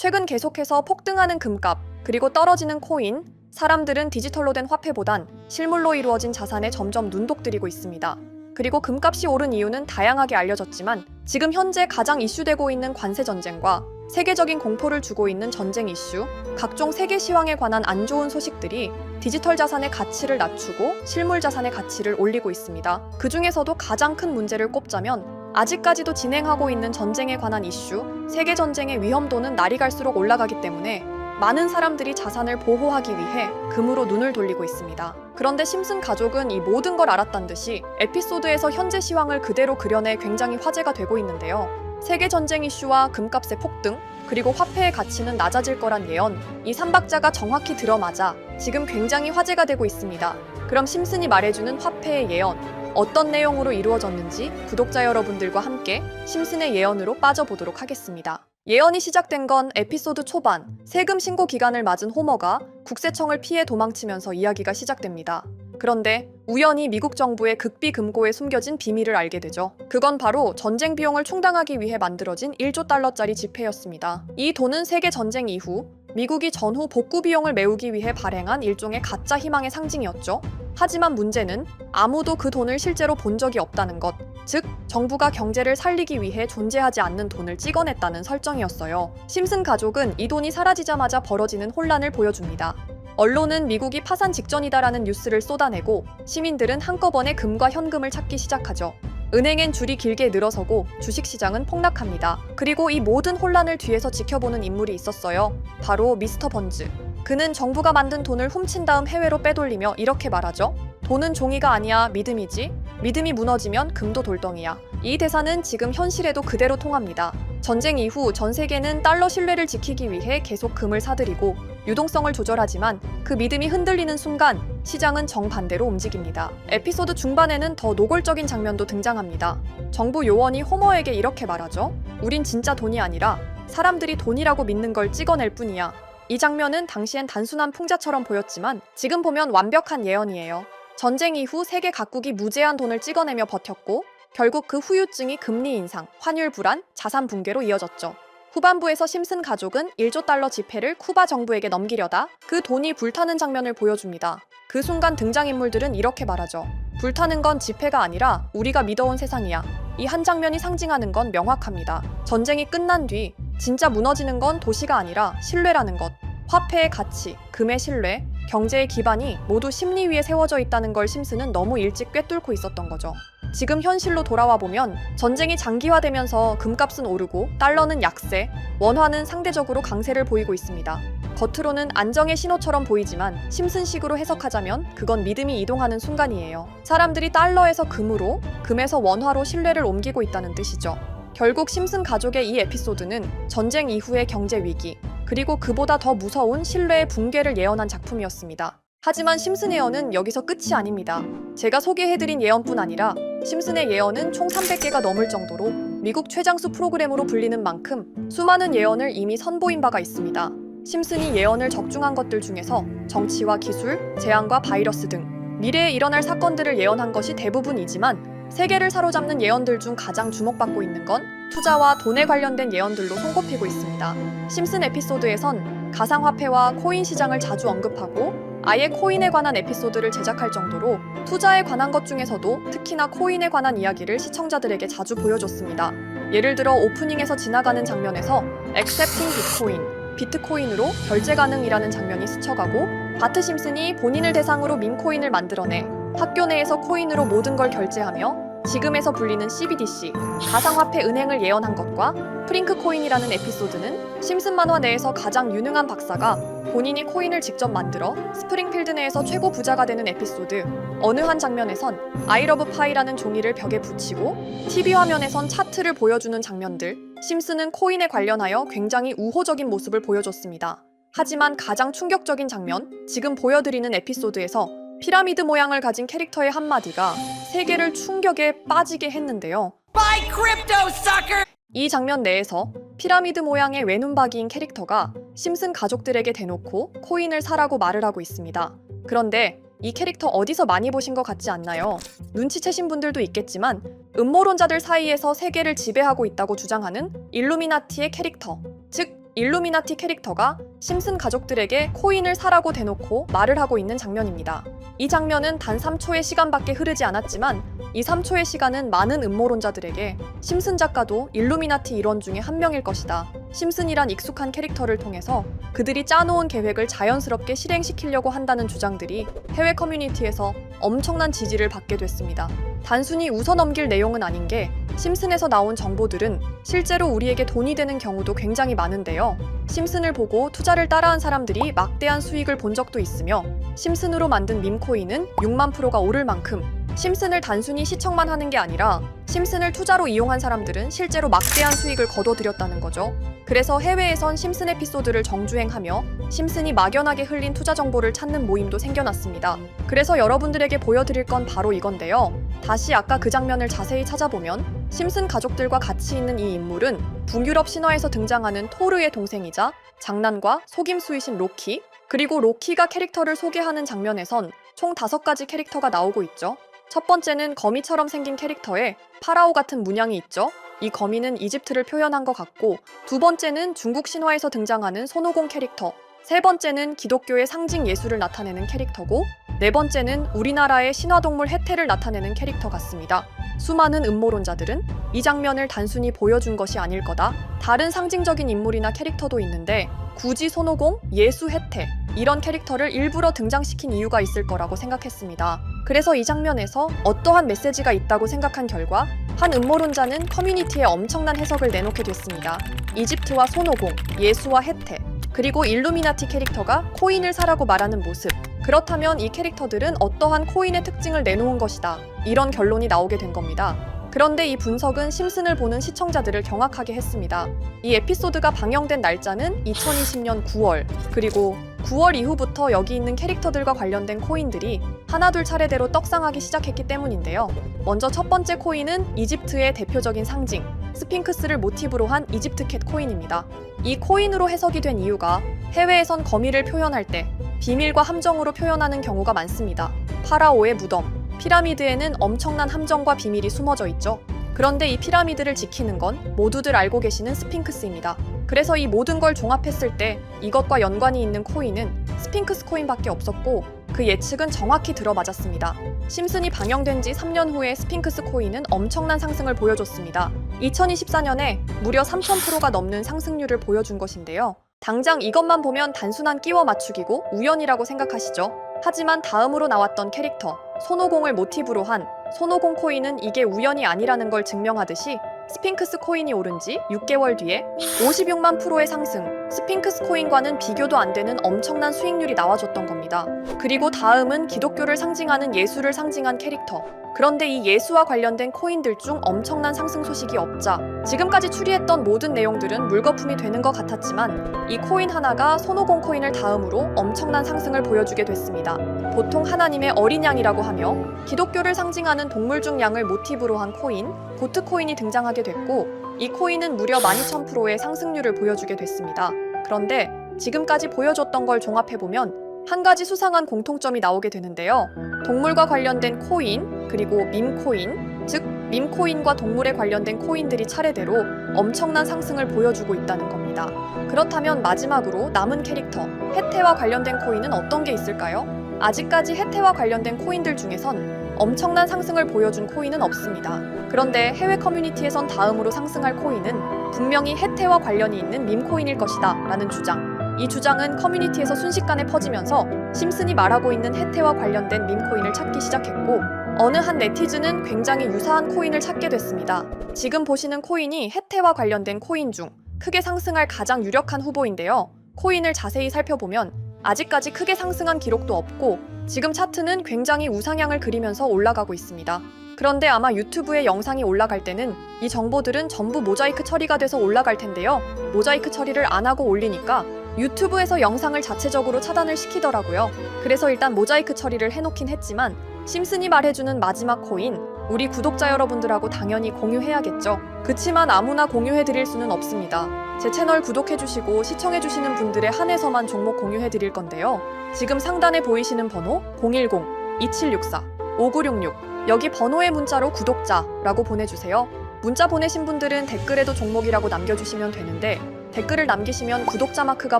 최근 계속해서 폭등하는 금값, 그리고 떨어지는 코인, 사람들은 디지털로 된 화폐보단 실물로 이루어진 자산에 점점 눈독들이고 있습니다. 그리고 금값이 오른 이유는 다양하게 알려졌지만 지금 현재 가장 이슈되고 있는 관세 전쟁과 세계적인 공포를 주고 있는 전쟁 이슈, 각종 세계 시황에 관한 안 좋은 소식들이 디지털 자산의 가치를 낮추고 실물 자산의 가치를 올리고 있습니다. 그 중에서도 가장 큰 문제를 꼽자면 아직까지도 진행하고 있는 전쟁에 관한 이슈, 세계 전쟁의 위험도는 날이 갈수록 올라가기 때문에 많은 사람들이 자산을 보호하기 위해 금으로 눈을 돌리고 있습니다. 그런데 심슨 가족은 이 모든 걸 알았단 듯이 에피소드에서 현재 시황을 그대로 그려내 굉장히 화제가 되고 있는데요. 세계 전쟁 이슈와 금값의 폭등, 그리고 화폐의 가치는 낮아질 거란 예언, 이 3박자가 정확히 들어맞아 지금 굉장히 화제가 되고 있습니다. 그럼 심슨이 말해주는 화폐의 예언, 어떤 내용으로 이루어졌는지 구독자 여러분들과 함께 심슨의 예언으로 빠져보도록 하겠습니다. 예언이 시작된 건 에피소드 초반, 세금 신고 기간을 맞은 호머가 국세청을 피해 도망치면서 이야기가 시작됩니다. 그런데 우연히 미국 정부의 극비 금고에 숨겨진 비밀을 알게 되죠. 그건 바로 전쟁 비용을 충당하기 위해 만들어진 1조 달러짜리 지폐였습니다. 이 돈은 세계 전쟁 이후 미국이 전후 복구 비용을 메우기 위해 발행한 일종의 가짜 희망의 상징이었죠. 하지만 문제는 아무도 그 돈을 실제로 본 적이 없다는 것, 즉 정부가 경제를 살리기 위해 존재하지 않는 돈을 찍어냈다는 설정이었어요. 심슨 가족은 이 돈이 사라지자마자 벌어지는 혼란을 보여줍니다. 언론은 미국이 파산 직전이다라는 뉴스를 쏟아내고 시민들은 한꺼번에 금과 현금을 찾기 시작하죠. 은행엔 줄이 길게 늘어서고 주식시장은 폭락합니다. 그리고 이 모든 혼란을 뒤에서 지켜보는 인물이 있었어요. 바로 미스터 번즈. 그는 정부가 만든 돈을 훔친 다음 해외로 빼돌리며 이렇게 말하죠. 돈은 종이가 아니야, 믿음이지. 믿음이 무너지면 금도 돌덩이야. 이 대사는 지금 현실에도 그대로 통합니다. 전쟁 이후 전 세계는 달러 신뢰를 지키기 위해 계속 금을 사들이고 유동성을 조절하지만 그 믿음이 흔들리는 순간 시장은 정반대로 움직입니다. 에피소드 중반에는 더 노골적인 장면도 등장합니다. 정부 요원이 호머에게 이렇게 말하죠. 우린 진짜 돈이 아니라 사람들이 돈이라고 믿는 걸 찍어낼 뿐이야. 이 장면은 당시엔 단순한 풍자처럼 보였지만 지금 보면 완벽한 예언이에요. 전쟁 이후 세계 각국이 무제한 돈을 찍어내며 버텼고 결국 그 후유증이 금리 인상, 환율 불안, 자산 붕괴로 이어졌죠. 후반부에서 심슨 가족은 1조 달러 지폐를 쿠바 정부에게 넘기려다 그 돈이 불타는 장면을 보여줍니다. 그 순간 등장인물들은 이렇게 말하죠. 불타는 건 지폐가 아니라 우리가 믿어온 세상이야. 이 한 장면이 상징하는 건 명확합니다. 전쟁이 끝난 뒤 진짜 무너지는 건 도시가 아니라 신뢰라는 것. 화폐의 가치, 금의 신뢰, 경제의 기반이 모두 심리 위에 세워져 있다는 걸 심슨은 너무 일찍 꿰뚫고 있었던 거죠. 지금 현실로 돌아와 보면 전쟁이 장기화되면서 금값은 오르고 달러는 약세, 원화는 상대적으로 강세를 보이고 있습니다. 겉으로는 안정의 신호처럼 보이지만 심슨식으로 해석하자면 그건 믿음이 이동하는 순간이에요. 사람들이 달러에서 금으로, 금에서 원화로 신뢰를 옮기고 있다는 뜻이죠. 결국 심슨 가족의 이 에피소드는 전쟁 이후의 경제 위기, 그리고 그보다 더 무서운 신뢰의 붕괴를 예언한 작품이었습니다. 하지만 심슨 예언은 여기서 끝이 아닙니다. 제가 소개해드린 예언뿐 아니라 심슨의 예언은 총 300개가 넘을 정도로 미국 최장수 프로그램으로 불리는 만큼 수많은 예언을 이미 선보인 바가 있습니다. 심슨이 예언을 적중한 것들 중에서 정치와 기술, 재앙과 바이러스 등 미래에 일어날 사건들을 예언한 것이 대부분이지만 세계를 사로잡는 예언들 중 가장 주목받고 있는 건 투자와 돈에 관련된 예언들로 손꼽히고 있습니다. 심슨 에피소드에선 가상화폐와 코인 시장을 자주 언급하고 아예 코인에 관한 에피소드를 제작할 정도로 투자에 관한 것 중에서도 특히나 코인에 관한 이야기를 시청자들에게 자주 보여줬습니다. 예를 들어 오프닝에서 지나가는 장면에서 Accepting Bitcoin, 비트코인으로 결제 가능이라는 장면이 스쳐가고 바트 심슨이 본인을 대상으로 밈코인을 만들어내 학교 내에서 코인으로 모든 걸 결제하며 지금에서 불리는 CBDC, 가상화폐 은행을 예언한 것과 프링크 코인이라는 에피소드는 심슨 만화 내에서 가장 유능한 박사가 본인이 코인을 직접 만들어 스프링필드 내에서 최고 부자가 되는 에피소드, 어느 한 장면에선 I love pie라는 종이를 벽에 붙이고 TV 화면에선 차트를 보여주는 장면들, 심슨은 코인에 관련하여 굉장히 우호적인 모습을 보여줬습니다. 하지만 가장 충격적인 장면, 지금 보여드리는 에피소드에서 피라미드 모양을 가진 캐릭터의 한마디가 세계를 충격에 빠지게 했는데요. Buy crypto, sucker! 이 장면 내에서 피라미드 모양의 외눈박이인 캐릭터가 심슨 가족들에게 대놓고 코인을 사라고 말을 하고 있습니다. 그런데 이 캐릭터 어디서 많이 보신 것 같지 않나요? 눈치채신 분들도 있겠지만 음모론자들 사이에서 세계를 지배하고 있다고 주장하는 일루미나티의 캐릭터, 즉 일루미나티 캐릭터가 심슨 가족들에게 코인을 사라고 대놓고 말을 하고 있는 장면입니다. 이 장면은 단 3초의 시간밖에 흐르지 않았지만 이 3초의 시간은 많은 음모론자들에게 심슨 작가도 일루미나티 일원 중에 한 명일 것이다. 심슨이란 익숙한 캐릭터를 통해서 그들이 짜놓은 계획을 자연스럽게 실행시키려고 한다는 주장들이 해외 커뮤니티에서 엄청난 지지를 받게 됐습니다. 단순히 웃어넘길 내용은 아닌 게 심슨에서 나온 정보들은 실제로 우리에게 돈이 되는 경우도 굉장히 많은데요. 심슨을 보고 투자를 따라한 사람들이 막대한 수익을 본 적도 있으며 심슨으로 만든 밈코인은 6만 프로가 오를 만큼 심슨을 단순히 시청만 하는 게 아니라 심슨을 투자로 이용한 사람들은 실제로 막대한 수익을 거둬들였다는 거죠. 그래서 해외에선 심슨 에피소드를 정주행하며 심슨이 막연하게 흘린 투자 정보를 찾는 모임도 생겨났습니다. 그래서 여러분들에게 보여드릴 건 바로 이건데요. 다시 아까 그 장면을 자세히 찾아보면 심슨 가족들과 같이 있는 이 인물은 북유럽 신화에서 등장하는 토르의 동생이자 장난과 속임수이신 로키, 그리고 로키가 캐릭터를 소개하는 장면에선 총 5가지 캐릭터가 나오고 있죠. 첫 번째는 거미처럼 생긴 캐릭터에 파라오 같은 문양이 있죠. 이 거미는 이집트를 표현한 것 같고, 두 번째는 중국 신화에서 등장하는 손오공 캐릭터, 세 번째는 기독교의 상징 예수를 나타내는 캐릭터고, 네 번째는 우리나라의 신화동물 해태를 나타내는 캐릭터 같습니다. 수많은 음모론자들은 이 장면을 단순히 보여준 것이 아닐 거다, 다른 상징적인 인물이나 캐릭터도 있는데 굳이 손오공, 예수, 해태 이런 캐릭터를 일부러 등장시킨 이유가 있을 거라고 생각했습니다. 그래서 이 장면에서 어떠한 메시지가 있다고 생각한 결과 한 음모론자는 커뮤니티에 엄청난 해석을 내놓게 됐습니다. 이집트와 손오공, 예수와 해태, 그리고 일루미나티 캐릭터가 코인을 사라고 말하는 모습, 그렇다면 이 캐릭터들은 어떠한 코인의 특징을 내놓은 것이다, 이런 결론이 나오게 된 겁니다. 그런데 이 분석은 심슨을 보는 시청자들을 경악하게 했습니다. 이 에피소드가 방영된 날짜는 2020년 9월, 그리고 9월 이후부터 여기 있는 캐릭터들과 관련된 코인들이 하나둘 차례대로 떡상하기 시작했기 때문인데요. 먼저 첫 번째 코인은 이집트의 대표적인 상징, 스핑크스를 모티브로 한 이집트 캣 코인입니다. 이 코인으로 해석이 된 이유가 해외에선 거미를 표현할 때 비밀과 함정으로 표현하는 경우가 많습니다. 파라오의 무덤, 피라미드에는 엄청난 함정과 비밀이 숨어져 있죠. 그런데 이 피라미드를 지키는 건 모두들 알고 계시는 스핑크스입니다. 그래서 이 모든 걸 종합했을 때 이것과 연관이 있는 코인은 스핑크스 코인밖에 없었고, 그 예측은 정확히 들어맞았습니다. 심슨이 방영된 지 3년 후에 스핑크스 코인은 엄청난 상승을 보여줬습니다. 2024년에 무려 3000%가 넘는 상승률을 보여준 것인데요. 당장 이것만 보면 단순한 끼워 맞추기고 우연이라고 생각하시죠? 하지만 다음으로 나왔던 캐릭터, 손오공을 모티브로 한 손오공 코인은 이게 우연이 아니라는 걸 증명하듯이 스핑크스 코인이 오른 지 6개월 뒤에 56만 프로의 상승, 스핑크스 코인과는 비교도 안 되는 엄청난 수익률이 나와줬던 겁니다. 그리고 다음은 기독교를 상징하는 예수를 상징한 캐릭터. 그런데 이 예수와 관련된 코인들 중 엄청난 상승 소식이 없자 지금까지 추리했던 모든 내용들은 물거품이 되는 것 같았지만 이 코인 하나가 손오공 코인을 다음으로 엄청난 상승을 보여주게 됐습니다. 보통 하나님의 어린 양이라고 하며 기독교를 상징하는 동물 중 양을 모티브로 한 코인, 고트 코인이 등장하게 됐고, 이 코인은 무려 12,000%의 상승률을 보여주게 됐습니다. 그런데 지금까지 보여줬던 걸 종합해보면 한 가지 수상한 공통점이 나오게 되는데요. 동물과 관련된 코인, 그리고 밈코인, 즉 밈코인과 동물에 관련된 코인들이 차례대로 엄청난 상승을 보여주고 있다는 겁니다. 그렇다면 마지막으로 남은 캐릭터, 해태와 관련된 코인은 어떤 게 있을까요? 아직까지 해태와 관련된 코인들 중에선 엄청난 상승을 보여준 코인은 없습니다. 그런데 해외 커뮤니티에선 다음으로 상승할 코인은 분명히 해태와 관련이 있는 밈코인일 것이다 라는 주장. 이 주장은 커뮤니티에서 순식간에 퍼지면서 심슨이 말하고 있는 해태와 관련된 밈코인을 찾기 시작했고, 어느 한 네티즌은 굉장히 유사한 코인을 찾게 됐습니다. 지금 보시는 코인이 해태와 관련된 코인 중 크게 상승할 가장 유력한 후보인데요. 코인을 자세히 살펴보면 아직까지 크게 상승한 기록도 없고 지금 차트는 굉장히 우상향을 그리면서 올라가고 있습니다. 그런데 아마 유튜브에 영상이 올라갈 때는 이 정보들은 전부 모자이크 처리가 돼서 올라갈 텐데요. 모자이크 처리를 안 하고 올리니까 유튜브에서 영상을 자체적으로 차단을 시키더라고요. 그래서 일단 모자이크 처리를 해놓긴 했지만 심슨이 말해주는 마지막 코인, 우리 구독자 여러분들하고 당연히 공유해야겠죠. 그치만 아무나 공유해드릴 수는 없습니다. 제 채널 구독해주시고 시청해주시는 분들에 한해서만 종목 공유해드릴 건데요. 지금 상단에 보이시는 번호 010-2764-5966 여기 번호의 문자로 구독자라고 보내주세요. 문자 보내신 분들은 댓글에도 종목이라고 남겨주시면 되는데 댓글을 남기시면 구독자 마크가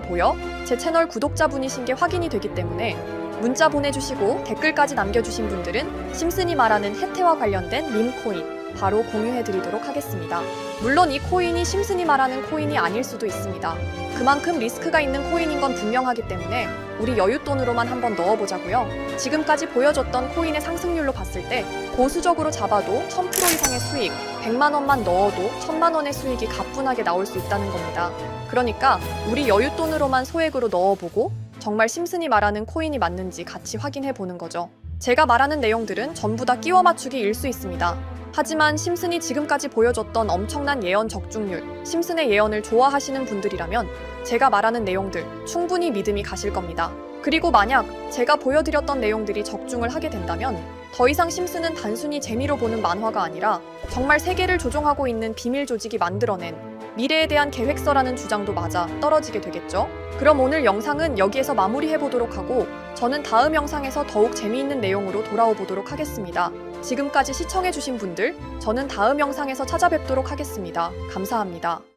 보여 제 채널 구독자분이신 게 확인이 되기 때문에 문자 보내주시고 댓글까지 남겨주신 분들은 심슨이 말하는 혜태와 관련된 밈코인 바로 공유해드리도록 하겠습니다. 물론 이 코인이 심슨이 말하는 코인이 아닐 수도 있습니다. 그만큼 리스크가 있는 코인인 건 분명하기 때문에 우리 여윳돈으로만 한번 넣어보자고요. 지금까지 보여줬던 코인의 상승률로 봤을 때 보수적으로 잡아도 1000% 이상의 수익, 100만 원만 넣어도 1000만 원의 수익이 가뿐하게 나올 수 있다는 겁니다. 그러니까 우리 여윳돈으로만 소액으로 넣어보고 정말 심슨이 말하는 코인이 맞는지 같이 확인해보는 거죠. 제가 말하는 내용들은 전부 다 끼워 맞추기일 수 있습니다. 하지만 심슨이 지금까지 보여줬던 엄청난 예언 적중률, 심슨의 예언을 좋아하시는 분들이라면 제가 말하는 내용들 충분히 믿음이 가실 겁니다. 그리고 만약 제가 보여드렸던 내용들이 적중을 하게 된다면 더 이상 심슨은 단순히 재미로 보는 만화가 아니라 정말 세계를 조종하고 있는 비밀 조직이 만들어낸 미래에 대한 계획서라는 주장도 맞아 떨어지게 되겠죠? 그럼 오늘 영상은 여기에서 마무리해보도록 하고 저는 다음 영상에서 더욱 재미있는 내용으로 돌아오도록 하겠습니다. 지금까지 시청해주신 분들, 저는 다음 영상에서 찾아뵙도록 하겠습니다. 감사합니다.